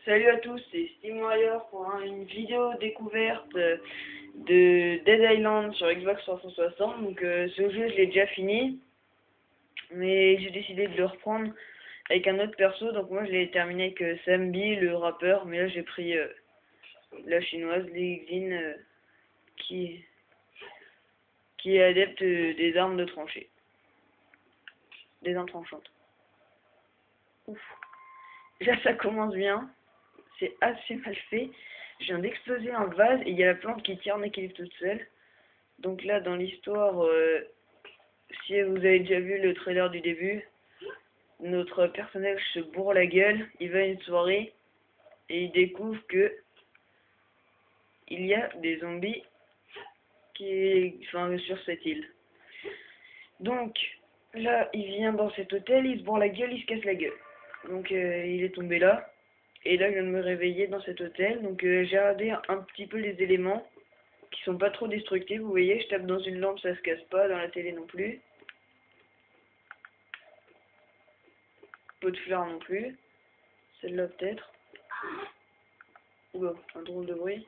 Salut à tous, c'est Steam Warrior pour une vidéo découverte de Dead Island sur Xbox 360. Donc ce jeu je l'ai déjà fini, mais j'ai décidé de le reprendre avec un autre perso. Donc moi je l'ai terminé avec Sambi, le rappeur, mais là j'ai pris la chinoise, Lixin, qui est adepte des armes de tranchée, des armes tranchantes. Ouf. Là ça commence bien. C'est assez mal fait. Je viens d'exploser un vase et il y a la plante qui tire en équilibre toute seule. Donc là, dans l'histoire, si vous avez déjà vu le trailer du début, notre personnage se bourre la gueule, il va à une soirée et il découvre que il y a des zombies sur cette île. Donc là, il vient dans cet hôtel, il se bourre la gueule, il se casse la gueule. Donc il est tombé là. Et là, je viens de me réveiller dans cet hôtel. Donc j'ai regardé un petit peu les éléments qui sont pas trop destructifs. Vous voyez, je tape dans une lampe, ça se casse pas. Dans la télé non plus. Pot de fleurs non plus. Celle-là peut-être. Oula, un drôle de bruit.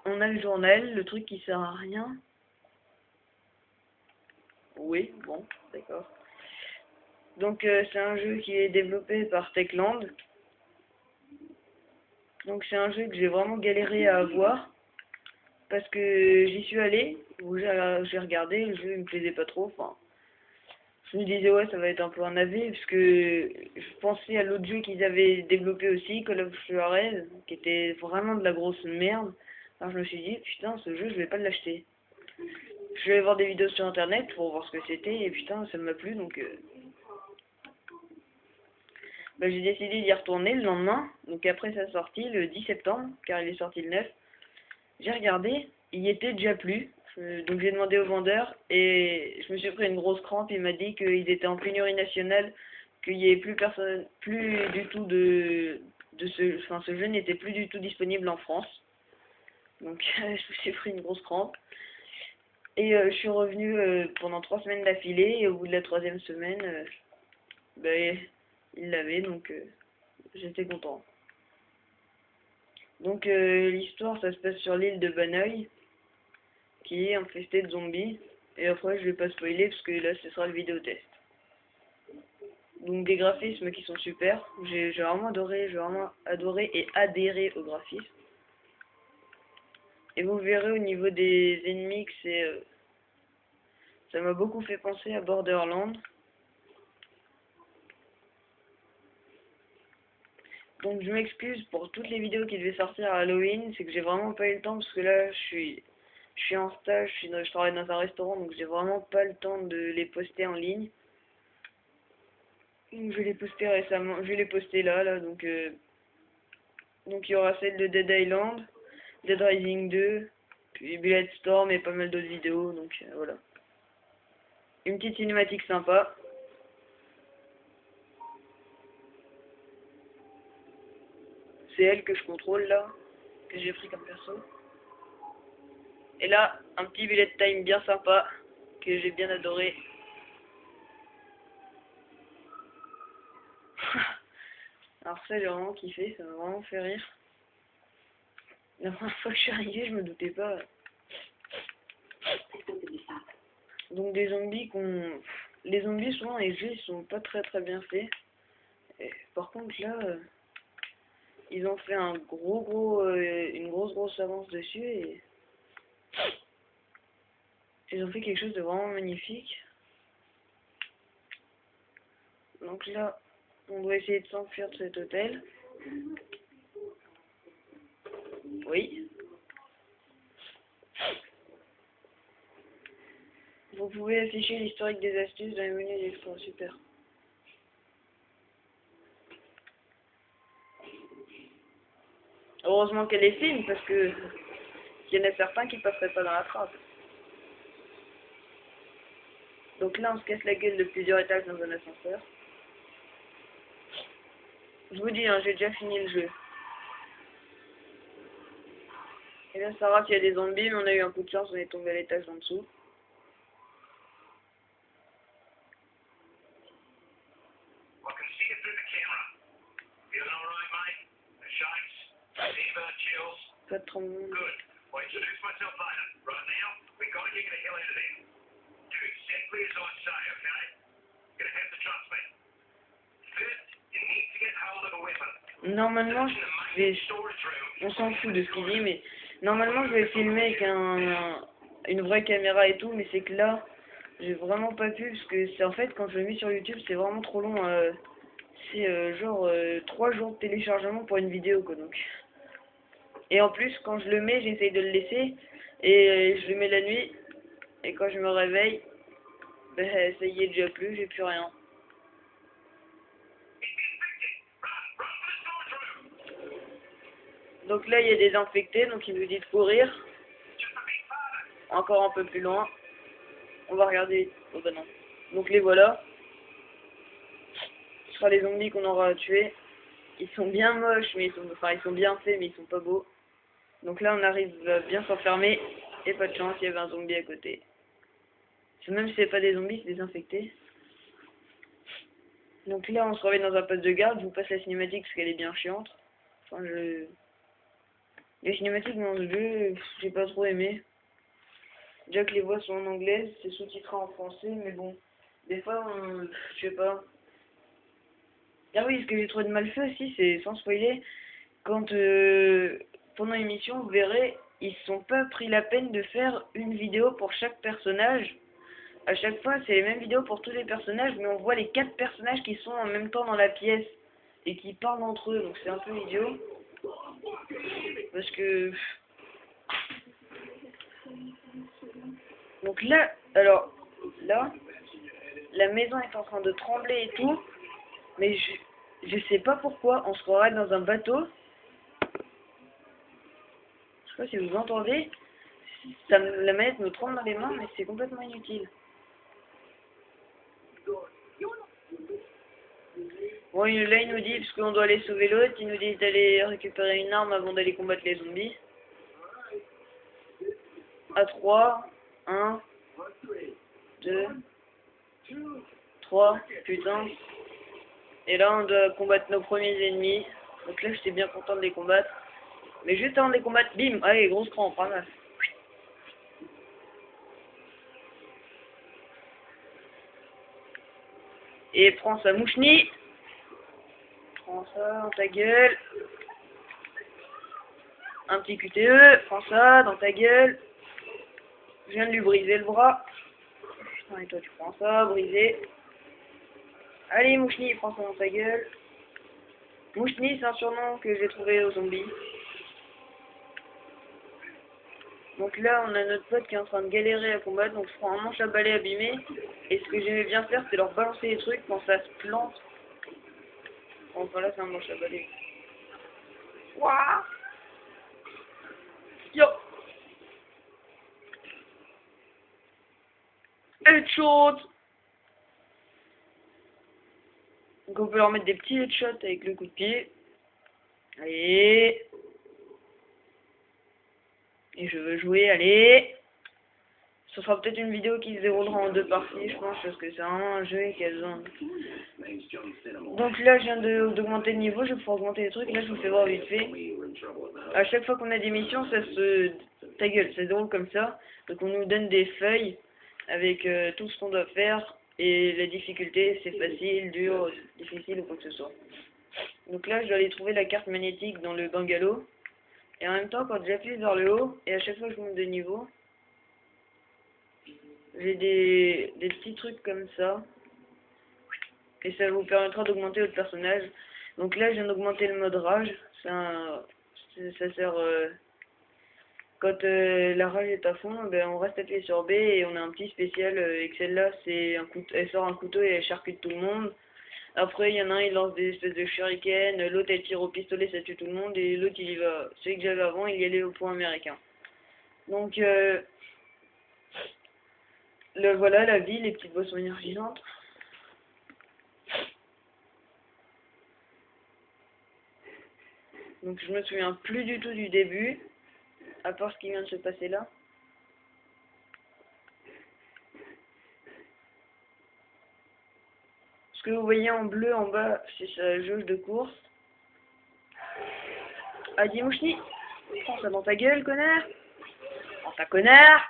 On a le journal, le truc qui sert à rien. Oui, bon, d'accord. Donc c'est un jeu qui est développé par Techland. Donc c'est un jeu que j'ai vraiment galéré à avoir. Parce que j'y suis allé, j'ai regardé, le jeu il me plaisait pas trop, enfin, je me disais ouais ça va être un peu un navet, parce que je pensais à l'autre jeu qu'ils avaient développé aussi, Call of Juarez, qui était vraiment de la grosse merde. Alors je me suis dit putain ce jeu je vais pas l'acheter. Je vais voir des vidéos sur internet pour voir ce que c'était, et putain ça m'a plu, donc j'ai décidé d'y retourner le lendemain, donc après sa sortie, le 10 septembre, car il est sorti le 9. J'ai regardé, il y était déjà plus. Donc j'ai demandé au vendeur et je me suis pris une grosse crampe. Il m'a dit qu'ils étaient en pénurie nationale, qu'il y avait plus du tout ce jeu n'était plus du tout disponible en France. Donc je me suis pris une grosse crampe. Et je suis revenu pendant 3 semaines d'affilée et au bout de la 3e semaine, il l'avait, donc j'étais content. Donc l'histoire ça se passe sur l'île de Banoï, qui est infesté de zombies. Et après, je vais pas spoiler parce que là, ce sera le vidéo test. Donc des graphismes qui sont super. J'ai vraiment adoré et adhéré aux graphismes. Et vous verrez au niveau des ennemis que ça m'a beaucoup fait penser à Borderlands. Donc je m'excuse pour toutes les vidéos qui devaient sortir à Halloween, c'est que j'ai vraiment pas eu le temps parce que là je suis en stage, je travaille dans un restaurant, donc j'ai vraiment pas le temps de les poster en ligne. Donc je vais les poster récemment, je vais les poster là, donc il y aura celle de Dead Island, Dead Rising 2, puis Bulletstorm et pas mal d'autres vidéos, donc voilà. Une petite cinématique sympa. C'est elle que je contrôle là, que j'ai pris comme perso. Et là, un petit bullet time bien sympa, que j'ai bien adoré. Alors ça j'ai vraiment kiffé, ça m'a vraiment fait rire. La première fois que je suis arrivé, je me doutais pas. Donc des zombies les zombies souvent dans les jeux ils sont pas très bien faits. Et, par contre là, ils ont fait une grosse avance dessus et ils ont fait quelque chose de vraiment magnifique. Donc là, on doit essayer de s'enfuir de cet hôtel. Oui. Vous pouvez afficher l'historique des astuces dans les menus d'exploit, super. Heureusement qu'elle est fine parce que il y en a certains qui passeraient pas dans la trappe. Donc là, on se casse la gueule de plusieurs étages dans un ascenseur. Je vous dis, hein, j'ai déjà fini le jeu. Et là, ça rate, il y a des zombies, mais on a eu un coup de chance, on est tombé à l'étage en dessous. pas de tremblement. Good. Well, introduce myself later. Right now, we gotta get the hell out of there. Dude, simply as I say, okay? You're gonna have to trust me. First, you need to get hold of a weapon. Normalement, je vais... on s'en fout de ce qu'il dit, mais normalement, je vais filmer avec une vraie caméra et tout, mais c'est que là, j'ai vraiment pas pu, parce que c'est en fait, quand je le mets sur YouTube, c'est vraiment trop long. C'est genre 3 jours de téléchargement pour une vidéo, quoi, donc. Et en plus, quand je le mets, j'essaye de le laisser, et je le mets la nuit, et quand je me réveille, ben, ça y est déjà plus, j'ai plus rien. Donc là, il y a des infectés, donc il nous dit de courir. Encore un peu plus loin. On va regarder. Oh bah non. Donc les voilà. Ce sera les zombies qu'on aura tués. Ils sont bien moches, mais ils sont bien faits, mais ils sont pas beaux. Donc là, on arrive à bien s'enfermer. Et pas de chance, il y avait un zombie à côté. Même si c'est pas des zombies, c'est des infectés. Donc là, on se réveille dans un poste de garde. Je vous passe la cinématique parce qu'elle est bien chiante. Enfin, les cinématiques dans ce jeu, j'ai pas trop aimé. Déjà que les voix sont en anglais, c'est sous-titré en français, mais bon, des fois, je sais pas. Ah oui, ce que j'ai trouvé de mal fait aussi, c'est, sans spoiler, quand, pendant l'émission, vous verrez, ils se sont pas pris la peine de faire une vidéo pour chaque personnage. À chaque fois, c'est les mêmes vidéos pour tous les personnages, mais on voit les 4 personnages qui sont en même temps dans la pièce et qui parlent entre eux, donc c'est un peu idiot. Parce que... Donc là, alors, là, la maison est en train de trembler et tout, mais je sais pas pourquoi, on se croirait dans un bateau. Je sais pas si vous entendez, la manette me tremble dans les mains, mais c'est complètement inutile. Bon, là il nous dit, parce qu'on doit aller sauver l'autre, il nous dit d'aller récupérer une arme avant d'aller combattre les zombies. À 3, 1, 2, 3, putain. Et là on doit combattre nos premiers ennemis. Donc là j'étais bien content de les combattre. Mais juste avant de les combattre, bim, allez, grosse crampe, ramasse. Et prends sa mouchnie. Prends ça dans ta gueule. Un petit QTE, prends ça dans ta gueule. Je viens de lui briser le bras. Putain, et toi tu prends ça, brisé. Allez, Mouchni, prends ça dans ta gueule. Mouchni, c'est un surnom que j'ai trouvé aux zombies. Donc là, on a notre pote qui est en train de galérer à combattre, donc je prends un manche à balai abîmé. Et ce que j'aimais bien faire, c'est leur balancer des trucs quand ça se plante. Enfin là, c'est un manche à balai. Wouah! Yo! Headshot! Donc on peut leur mettre des petits headshots avec le coup de pied. Allez! Et je veux jouer, allez! Ce sera peut-être une vidéo qui se déroulera en 2 parties, je pense, parce que c'est un jeu et qu'il y a besoin. Donc là, je viens d'augmenter le niveau, je vais pouvoir augmenter les trucs. Là, je vous fais voir vite fait. À chaque fois qu'on a des missions, ça se... Ta gueule, ça se déroule comme ça. Donc on nous donne des feuilles avec tout ce qu'on doit faire. Et la difficulté, c'est facile, dur, difficile ou quoi que ce soit. Donc là, je dois aller trouver la carte magnétique dans le bungalow. Et en même temps, quand j'appuie vers le haut, et à chaque fois que je monte de niveau, j'ai des petits trucs comme ça. Et ça vous permettra d'augmenter votre personnage. Donc là, je viens d'augmenter le mode rage. Ça sert... quand la rage est à fond, ben, on reste appuyé sur B et on a un petit spécial. Et que celle-là, elle sort un couteau et elle charcute tout le monde. Après, il y en a un, il lance des espèces de shurikens. L'autre, elle tire au pistolet, ça tue tout le monde. Et l'autre, il y va. Celui que j'avais avant, il y allait au point américain. Donc... voilà la vie, les petites boissons énergisantes. Donc je me souviens plus du tout du début, à part ce qui vient de se passer là. Ce que vous voyez en bleu en bas, c'est sa jauge de course. Adi Mouchni. Prends ça dans ta gueule, connard. Prends ça, connard.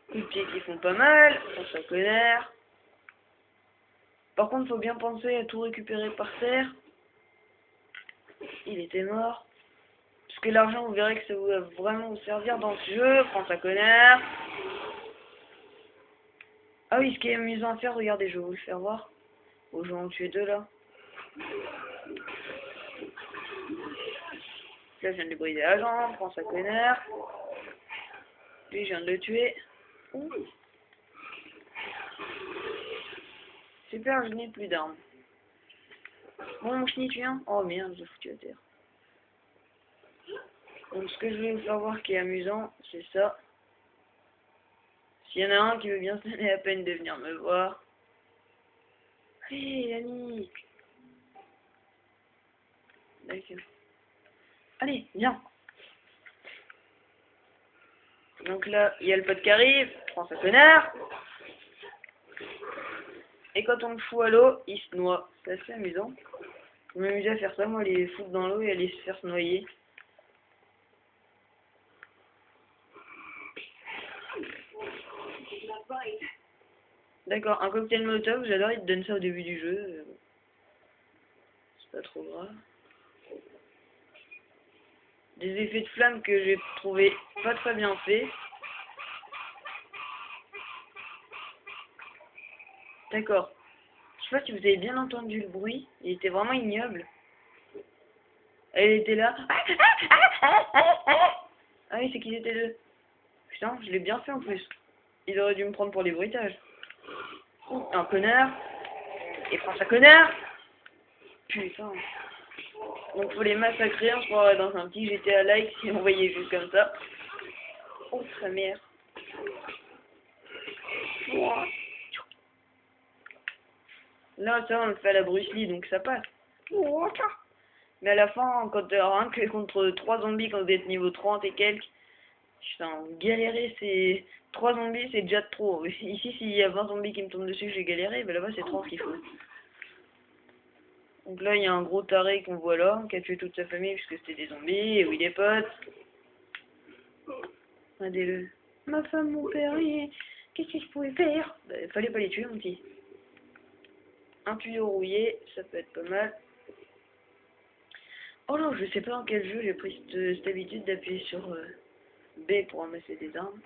Coups de pied qui font pas mal. Prends ça, connard. Par contre, faut bien penser à tout récupérer par terre. Il était mort. Parce que l'argent, vous verrez que ça va vraiment vous servir dans ce jeu. Prends ça, connard. Ah oui, ce qui est amusant à faire, regardez, je vais vous le faire voir. Aux gens ont tué deux là. Là, je viens de lui briser la jambe. Prends ça, connard. Lui, je viens de le tuer. Ouh. Super, je n'ai plus d'armes. Bon, mon chenille, tu viens? Oh merde, j'ai foutu à terre. Donc, ce que je voulais vous faire voir qui est amusant, c'est ça. S'il y en a un qui veut bien se donner la peine de venir me voir. Allez, l'ami. D'accord. Allez, viens. Donc là, il y a le pote qui arrive. Prends ça, connard. Et quand on le fout à l'eau, il se noie. C'est assez amusant. Je m'amusais à faire ça, moi, les foutre dans l'eau et aller se faire se noyer. D'accord, un cocktail Molotov, j'adore, il te donne ça au début du jeu. C'est pas trop grave. Des effets de flamme que j'ai trouvé pas très bien faits. D'accord. Je sais pas si vous avez bien entendu le bruit, il était vraiment ignoble. Elle était là. Ah oui, c'est qu'ils étaient deux. Putain, je l'ai bien fait en plus. Il aurait dû me prendre pour les bruitages. Un connard. Et prends ça, connard. Putain. Donc faut les massacrer, on se croirait dans un petit GTA like si on voyait juste comme ça. Oh sa mère. Là ça on le fait à la Bruce Lee donc ça passe. Mais à la fin quand rien que contre 3 zombies quand vous êtes niveau 30 et quelques, putain galérer c'est 3 zombies c'est déjà trop. Ici s'il y a 20 zombies qui me tombent dessus j'ai galéré, mais là-bas c'est 30 qu'il faut. Donc là il y a un gros taré qu'on voit là, qui a tué toute sa famille puisque c'était des zombies, et oui des potes. Regardez-le. Ma femme, mon père, qu'est-ce que je pouvais faire? Bah, fallait pas les tuer, mon petit. Un tuyau rouillé, ça peut être pas mal. Oh non, je sais pas dans quel jeu j'ai pris cette habitude d'appuyer sur B pour ramasser des armes.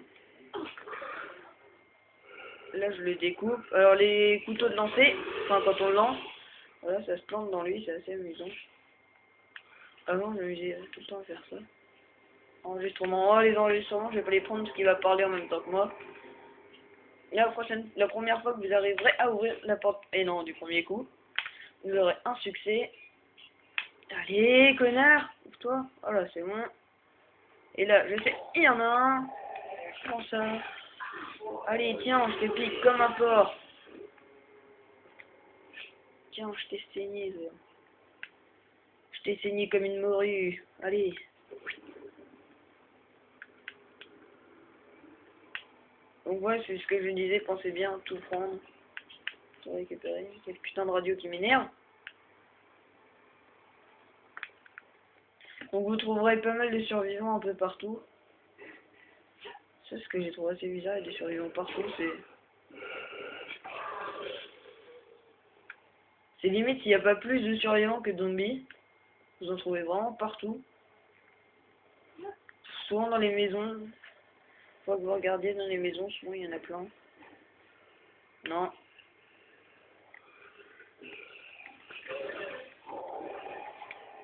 Là, je le découpe. Alors, les couteaux de lancer, enfin, quand on le lance, voilà, ça se plante dans lui, c'est assez amusant. Avant, je m'amusais tout le temps à faire ça. Enregistrement. Oh, les enregistrements, je vais pas les prendre parce qu'il va parler en même temps que moi. La première fois que vous arriverez à ouvrir la porte, et non, du premier coup, vous aurez un succès. Allez, connard, ouvre-toi. Voilà, c'est bon. Et là, je sais, il y en a un. Prends ça. Allez, tiens, je te pique comme un porc. Tiens, je t'ai saigné, toi. Je t'ai saigné comme une morue. Allez. Donc ouais, c'est ce que je disais, pensez bien à tout prendre. Tout récupérer. Quel putain de radio qui m'énerve. Donc vous trouverez pas mal de survivants un peu partout. C'est ce que j'ai trouvé assez bizarre, il y a des survivants partout, c'est limite s'il n'y a pas plus de survivants que de zombies. Vous en trouvez vraiment partout. Souvent dans les maisons. Faut que vous regardiez dans les maisons, souvent il y en a plein. Non.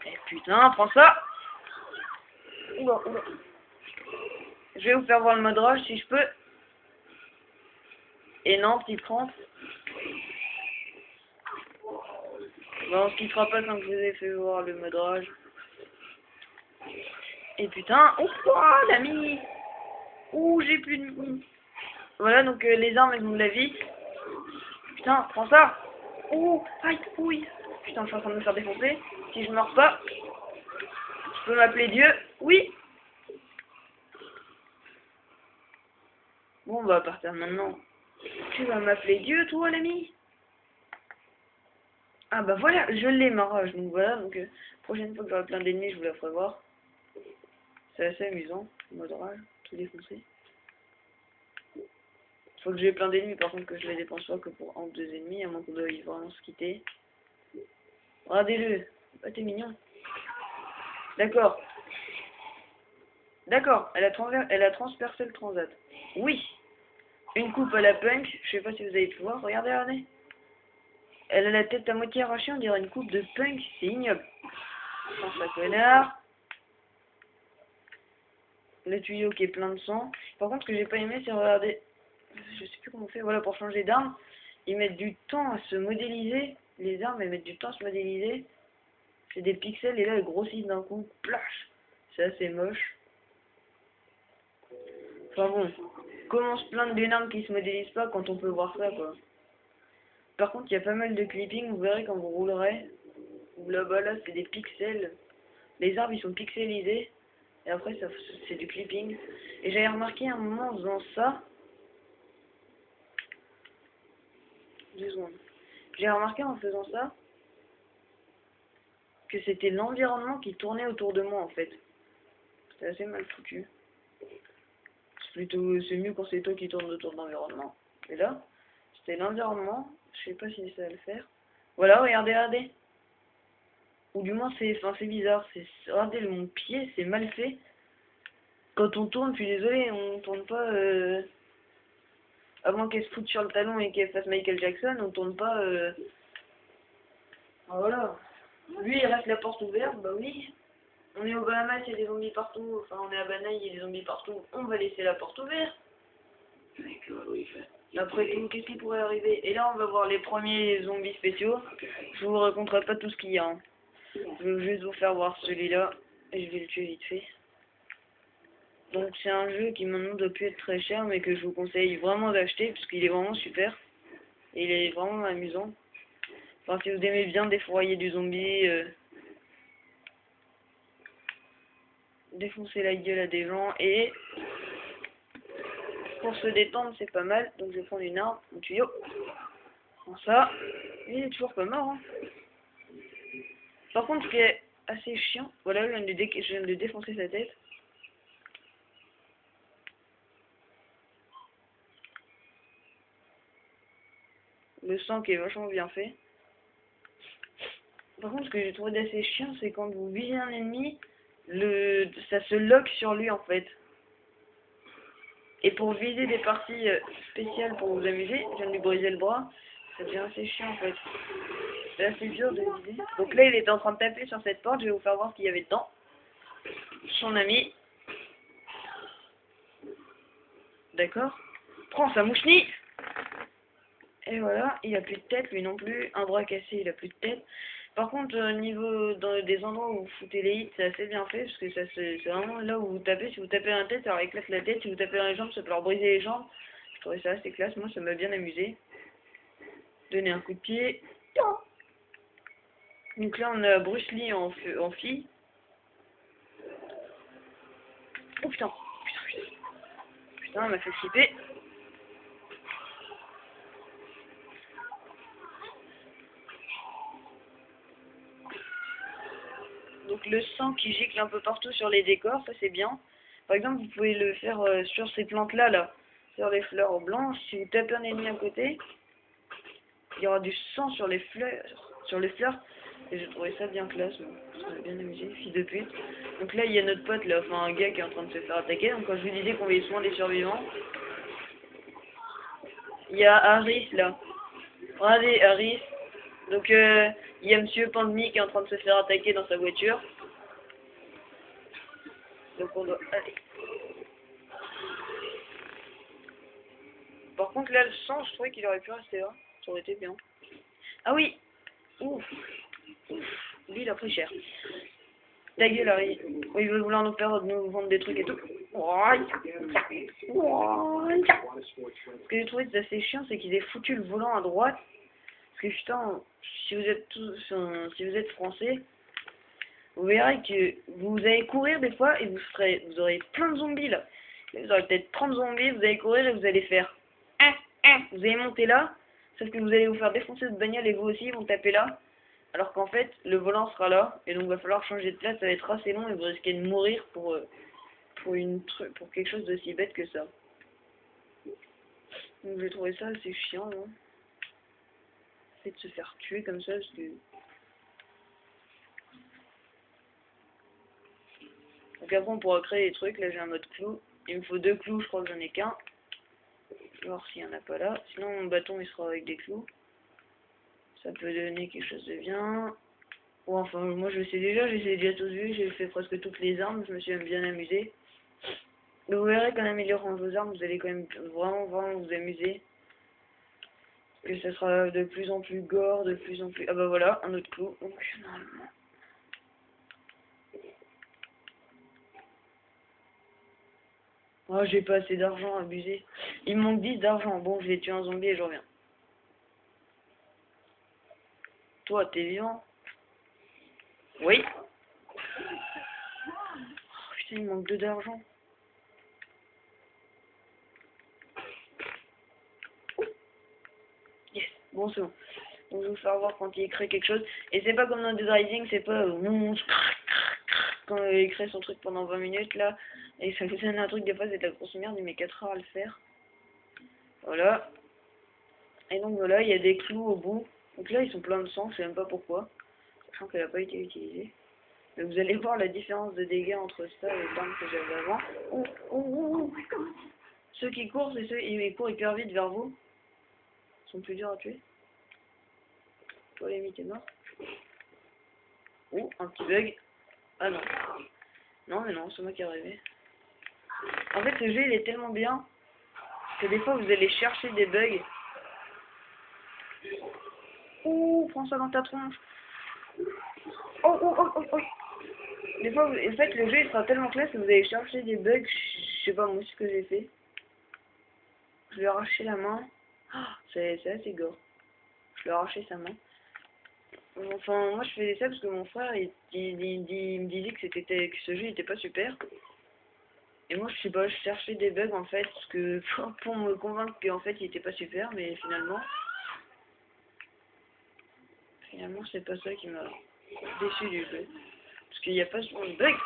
Eh putain, prends ça. Oula, oula. Je vais vous faire voir le mode rage si je peux. Et non, petit prends. Bon, on se quittera pas tant que je vous ai fait voir le mode rage. Et putain, oh l'ami. Ouh, j'ai plus de mine. Voilà, donc les armes elles ont de la vie. Putain, prends ça. Ouh, aïe, oui. Putain, je suis en train de me faire défoncer. Si je meurs pas, je peux m'appeler Dieu. Oui. Bon, on va partir maintenant. Tu vas m'appeler Dieu, toi, l'ami? Ah bah voilà, je l'ai ma rage, donc voilà, donc prochaine fois que j'aurai plein d'ennemis, je vous la ferai voir. C'est assez amusant, le mode rage, tout défoncer. Faut que j'ai plein d'ennemis, par contre que je les dépense pas que pour un ou deux ennemis, à moins qu'on doit vraiment se quitter. Regardez-le, ah t'es mignon. D'accord. D'accord, elle a transpercé le transat. Oui. Une coupe à la punk, je sais pas si vous avez pu voir, regardez, regardez. Elle a la tête à moitié arrachée, on dirait une coupe de punk, c'est ignoble. Sans sa connard. Le tuyau qui est plein de sang. Par contre, ce que j'ai pas aimé, c'est regarder. Je sais plus comment on fait. Voilà, pour changer d'arme, ils mettent du temps à se modéliser. Les armes, elles mettent du temps à se modéliser. C'est des pixels et là, elles grossissent d'un coup. Plash. C'est assez moche. Enfin bon. Comment se plaindre d'une arme qui se modélise pas quand on peut voir ça, quoi. Par contre, il y a pas mal de clipping. Vous verrez quand vous roulerez. Là-bas, là, c'est des pixels. Les arbres, ils sont pixelisés. Et après, ça, c'est du clipping. Et j'avais remarqué un moment en faisant ça. 2 secondes. J'ai remarqué en faisant ça que c'était l'environnement qui tournait autour de moi en fait. C'était assez mal foutu. C'est mieux quand c'est toi qui tourne autour de l'environnement. Et là, c'était l'environnement. Je sais pas si ça va le faire. Voilà, regardez, regardez. Ou du moins c'est bizarre. Regardez mon pied, c'est mal fait. Quand on tourne, je suis désolé, on tourne pas. À moins qu'elle se foute sur le talon et qu'elle fasse Michael Jackson, on tourne pas. Ah, voilà. Lui, il reste la porte ouverte, bah oui. On est au Bahamas, il y a des zombies partout. Enfin, on est à Banaï, il y a des zombies partout. On va laisser la porte ouverte. Après tout, qu'est-ce qui pourrait arriver? Et là, on va voir les premiers zombies spéciaux. Je vous raconterai pas tout ce qu'il y a. Hein. Je vais juste vous faire voir celui-là. Et je vais le tuer vite fait. Donc, c'est un jeu qui maintenant doit plus être très cher, mais que je vous conseille vraiment d'acheter, parce qu'il est vraiment super. Et il est vraiment amusant. Enfin, si vous aimez bien défourailler du zombie... défoncer la gueule à des gens et pour se détendre c'est pas mal, donc je vais prendre une arme, un tuyau, prends ça, il est toujours pas mort hein. Par contre ce qui est assez chiant, voilà je viens de défoncer sa tête. Le sang qui est vachement bien fait. Par contre ce que j'ai trouvé d'assez chiant c'est quand vous visez un ennemi, ça se lock sur lui en fait. Et pour viser des parties spéciales pour vous amuser, je viens de lui briser le bras, ça devient assez chiant en fait. C'est assez dur de viser. Donc là il était en train de taper sur cette porte, je vais vous faire voir ce qu'il y avait dedans. Son ami. D'accord. Prends sa mouchenille. Et voilà, il a plus de tête, lui non plus. Un bras cassé, il a plus de tête. Par contre, au niveau des endroits où vous foutez les hits, c'est assez bien fait, parce que c'est vraiment là où vous tapez. Si vous tapez dans la tête, ça leur éclate la tête. Si vous tapez dans les jambes, ça peut leur briser les jambes. Je trouvais ça assez classe, moi ça m'a bien amusé. Donner un coup de pied. Donc là, on a Bruce Lee en fille. Oh putain, putain, elle m'a fait flipper. Donc le sang qui gicle un peu partout sur les décors, ça c'est bien. Par exemple, vous pouvez le faire sur ces plantes-là, là, sur les fleurs blanches. Si vous tapez un ennemi à côté, il y aura du sang sur les fleurs. Et j'ai trouvé ça bien classe, ça m'a bien amusé, fille de pute. Donc là, il y a notre pote, là, enfin un gars qui est en train de se faire attaquer. Donc quand je vous disais qu'on voyait souvent des survivants, il y a Harris, là. Regardez, Harris. Donc il y a Monsieur Pandemic qui est en train de se faire attaquer dans sa voiture. Donc on doit... Allez. Par contre là le sang, je trouvais qu'il aurait pu rester là. Ça aurait été bien. Ah oui. Ouf. Lui il a pris cher. Ta gueule Harry. Oh, il veut vouloir nous vendre des trucs et tout. Ce que j'ai trouvé assez chiant, c'est qu'ils aient foutu le volant à droite. Parce que putain, si vous êtes français, vous verrez que vous allez courir des fois et vous aurez plein de zombies là. Vous aurez peut-être 30 zombies, vous allez courir et vous allez faire vous allez monter là, sauf que vous allez vous faire défoncer de bagnole et vous aussi, ils vont taper là. Alors qu'en fait, le volant sera là, et donc va falloir changer de place, ça va être assez long et vous risquez de mourir pour quelque chose d'aussi bête que ça. Donc j'ai trouvé ça assez chiant, hein. Le fait de se faire tuer comme ça, parce que... Donc après on pourra créer des trucs, là j'ai un mode clou. Il me faut 2 clous, je crois que j'en ai qu'un. Je vais voir s'il n'y en a pas là. Sinon mon bâton il sera avec des clous. Ça peut donner quelque chose de bien. Bon, enfin moi je sais déjà, j'ai déjà tout vu, j'ai fait presque toutes les armes, je me suis même bien amusé. Mais vous verrez qu'en améliorant vos armes, vous allez quand même vraiment vous amuser. Que ça sera de plus en plus gore, de plus en plus... Ah bah voilà, un autre clou. Donc normalement... Oh, j'ai pas assez d'argent, abusé. Il me manque 10 d'argent. Bon, je vais tuer un zombie et je reviens. Toi, t'es vivant? Oui. Oh, putain, il me manque 2 d'argent. Yes. Bon, c'est bon. Donc, je vais vous faire voir quand il crée quelque chose. Et c'est pas comme dans Dead Rising, c'est pas... quand il crée son truc pendant 20 minutes, là. Et ça vous donne un truc, des fois, c'est de la grosse merde. Il met 4 heures à le faire. Voilà. Et donc, voilà, il y a des clous au bout. Donc là, ils sont pleins de sang, je sais même pas pourquoi. Sachant qu'elle n'a pas été utilisée. Mais vous allez voir la différence de dégâts entre ça et l'arme que j'avais avant. Oh, oh, oh, oh. Ceux qui courent, c'est ceux qui courent hyper vite vers vous. Ils sont plus durs à tuer. Toi, les t'es mort. Oh, un petit bug. Ah non. Non, mais non, c'est moi qui est arrivé. En fait, ce jeu, il est tellement bien que des fois, vous allez chercher des bugs. Oh, prends ça dans ta tronche. Oh, oh, oh, oh, oh. Des fois, en fait, le jeu il sera tellement classe que vous allez chercher des bugs. Je sais pas moi ce que j'ai fait. Je lui ai arraché la main. Oh, c'est assez gore. Je lui ai arraché sa main. Enfin, moi je faisais ça parce que mon frère il me disait que ce jeu était pas super. Et moi je sais pas, je cherchais des bugs en fait parce que pour me convaincre qu'en fait il était pas super, mais finalement c'est pas ça qui m'a déçu du jeu. Parce qu'il n'y a pas souvent de bugs.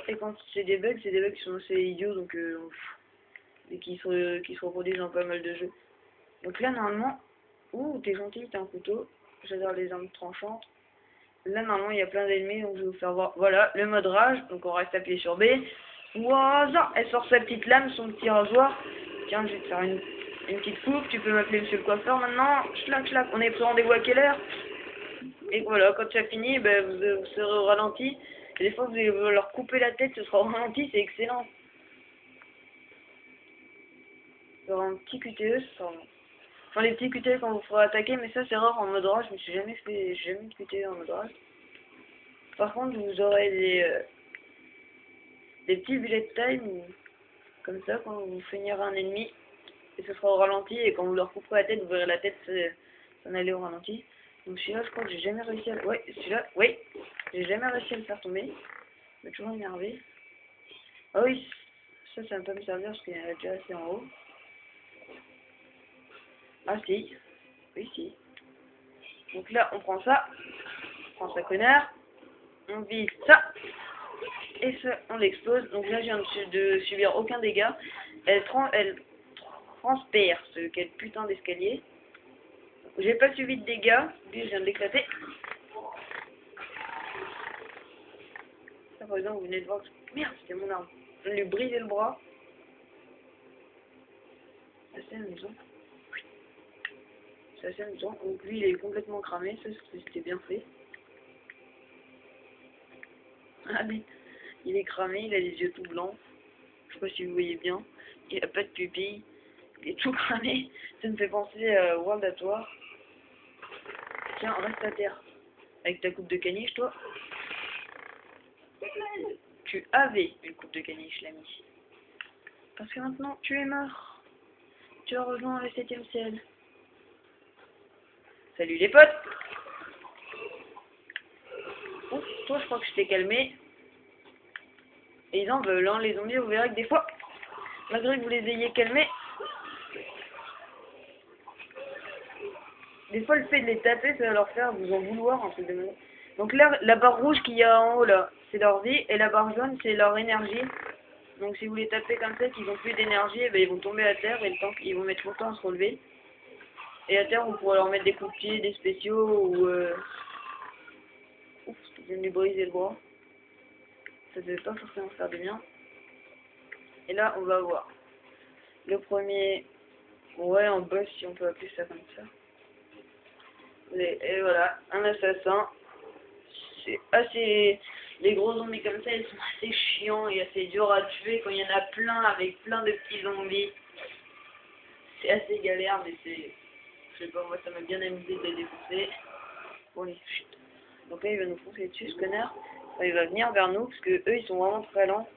Et quand c'est des bugs qui sont assez idiots donc et qui se reproduisent dans pas mal de jeux. Donc là normalement, ouh t'es gentil, t'as un couteau. J'adore les armes tranchantes. Là, normalement, il y a plein d'ennemis, donc je vais vous faire voir. Voilà, le mode rage. Donc, on reste appuyé sur B. Voilà, elle sort sa petite lame, son petit rasoir. Tiens, je vais te faire une petite coupe. Tu peux m'appeler monsieur le coiffeur maintenant. Schlac, schlac. On est pris rendez-vous à quelle heure? Et voilà, quand tu as fini, ben, vous serez au ralenti. Et des fois, vous allez leur couper la tête, ce sera au ralenti, c'est excellent. Il y aura un petit QTE, ce sera... Enfin, les petits QTE quand vous ferez attaquer, mais ça, c'est rare en mode rage. Je me suis jamais de QTE en mode rage. Par contre, vous aurez des petits bullet time, comme ça, quand vous finirez un ennemi, et ce sera au ralenti, et quand vous leur couperez la tête, vous verrez la tête s'en aller au ralenti. Donc celui-là, je crois que j'ai jamais réussi à... Ouais, celui-là, oui, j'ai jamais réussi à le faire tomber. Il m'a toujours énervé. Ah oui, ça va pas me servir, parce qu'il y en a déjà assez en haut. Ah si, oui si. Donc là, on prend ça, connard, on vise ça, et ça, on l'explose. Donc là, je viens de subir aucun dégât. Elle transperce quel putain d'escalier. J'ai pas subi de dégâts, lui je viens de l'éclater. Ça par exemple, vous venez de voir que... Merde, c'était mon arme. Je lui ai brisé le bras. C'est assez amusant. C'est assez amusant. Donc lui il est complètement cramé, ça c'était bien fait. Ah mais il est cramé, il a les yeux tout blancs. Je sais pas si vous voyez bien. Il a pas de pupille. Il est tout cramé. Ça me fait penser à World at War. Tiens, reste à terre. Avec ta coupe de caniche, toi. Tu avais une coupe de caniche, l'ami. Parce que maintenant, tu es mort. Tu as rejoint le 7e ciel. Salut les potes. Ouf, toi, je crois que je t'ai calmé. Et ils en veulent, hein, les zombies, vous verrez que des fois, malgré que vous les ayez calmés, des fois le fait de les taper, ça va leur faire vous en vouloir un truc de monde. Donc là, la barre rouge qu'il y a en haut là, c'est leur vie, et la barre jaune, c'est leur énergie. Donc si vous les tapez comme ça, qu'ils ont plus d'énergie, eh ben, ils vont tomber à terre et le temps ils vont mettre longtemps à se relever. Et à terre, vous pourrez leur mettre des coups de pied, des spéciaux ou Ouf, je viens de lui briser le bras. Ça devait pas forcément faire du bien. Et là, on va voir. Le premier, ouais, en boss, si on peut appeler ça comme ça. Et voilà, un assassin. C'est assez... Les gros zombies comme ça, ils sont assez chiants et assez durs à tuer quand il y en a plein avec plein de petits zombies. C'est assez galère, mais c'est... Je sais pas, moi ça m'a bien amusé de les défoncer. Bon, allez, chut. Donc là, il va nous foncer dessus, ce connard. Enfin, il va venir vers nous, parce que eux, ils sont vraiment très lents.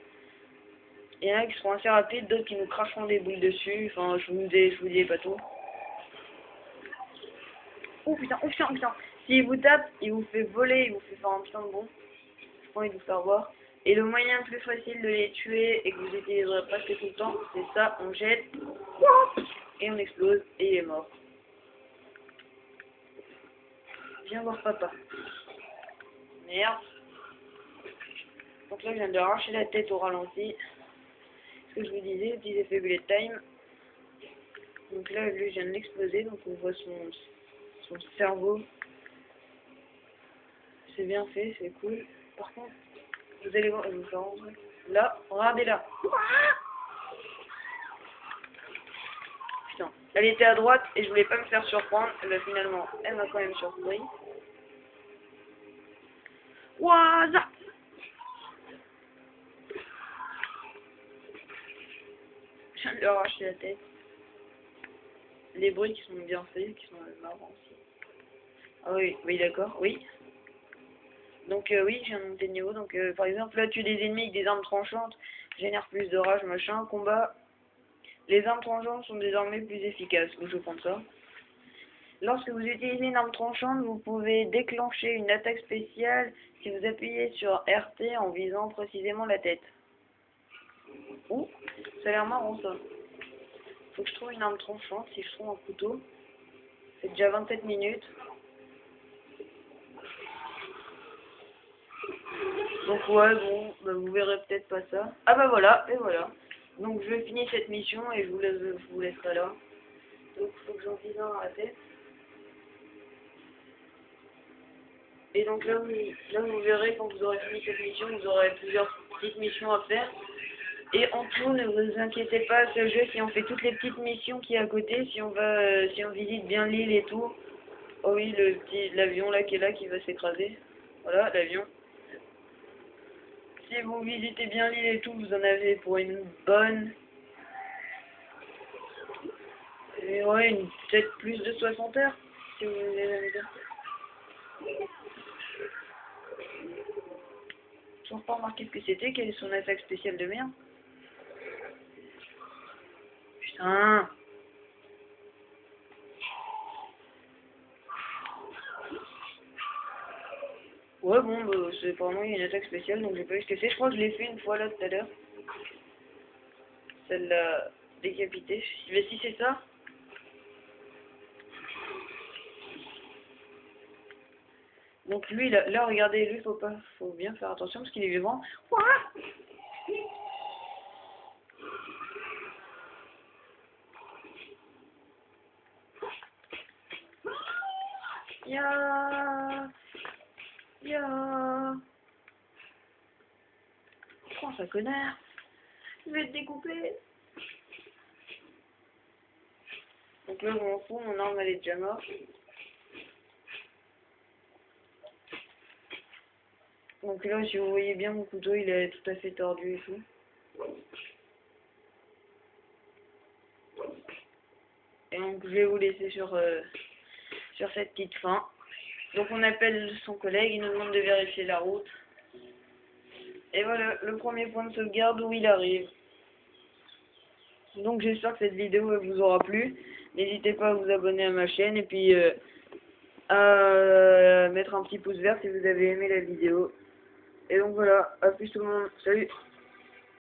Il y en a qui seront assez rapides, d'autres qui nous cracheront des boules dessus. Enfin, je vous dis pas tout. Oh putain, oh putain, oh putain. S'il vous tape, il vous fait voler, il vous fait faire un putain de bon. Je pas envie de vous faire voir. Et le moyen le plus facile de les tuer et que vous utiliserez presque tout le temps, c'est ça, on jette, et on explose, et il est mort. Viens voir papa. Merde. Donc là, je viens de arracher la tête au ralenti. Ce que je vous disais, petits effets bullet time. Donc là, lui, je viens de l'exploser, donc on voit son cerveau. C'est bien fait, c'est cool. Par contre, vous allez voir, je vais vous faire un truc. Là, regardez là. Putain, elle était à droite et je voulais pas me faire surprendre. Et ben finalement, elle m'a quand même surpris. Waouh! Je viens de lui arracher la tête. Les bruits qui sont bien faits, qui sont marrants aussi. Ah oui, oui d'accord, oui. Donc oui, je viens de monter de niveau. Donc par exemple, là, tuer des ennemis avec des armes tranchantes génère plus de rage, machin. Combat. Les armes tranchantes sont désormais plus efficaces. Donc je vais prendre ça. Lorsque vous utilisez une arme tranchante, vous pouvez déclencher une attaque spéciale si vous appuyez sur RT en visant précisément la tête. Ouh, ça a l'air marrant ça. Faut que je trouve une arme tranchante. Si je trouve un couteau, c'est déjà 27 minutes. Donc ouais, bon, bah, vous verrez peut-être pas ça. Ah bah voilà, et voilà. Donc je vais finir cette mission et je vous laisserai là. Donc il faut que j'en dise un à la tête. Et donc là vous verrez quand vous aurez fini cette mission, vous aurez plusieurs petites missions à faire. Et en tout, ne vous inquiétez pas, ce jeu, si on fait toutes les petites missions qui est à côté, si on va, si on visite bien l'île et tout. Oh oui, l'avion là qui est là qui va s'écraser. Voilà, l'avion. Si vous visitez bien l'île et tout, vous en avez pour une bonne... Et ouais, peut-être plus de 60 heures, si vous voulez la dire. J'ai pas remarqué ce que c'était, quelle est son attaque spéciale de merde. Putain. Ouais, bon, bah, c'est vraiment une attaque spéciale, donc j'ai pas vu ce que c'est. Je crois que je l'ai fait une fois là tout à l'heure. Ça l'a décapité. Mais si c'est ça. Donc lui, là regardez, lui, faut bien faire attention parce qu'il est vivant. Ya. Prends ça, connard. Je vais te découper. Donc là, je m'en fous, mon arme, elle est déjà morte. Donc là, si vous voyez bien mon couteau, il est tout à fait tordu et tout. Et donc, je vais vous laisser sur cette petite fin. Donc, on appelle son collègue, il nous demande de vérifier la route. Et voilà, le premier point de sauvegarde où il arrive. Donc, j'espère que cette vidéo vous aura plu. N'hésitez pas à vous abonner à ma chaîne et puis à mettre un petit pouce vert si vous avez aimé la vidéo. Et donc voilà, à plus tout le monde, salut!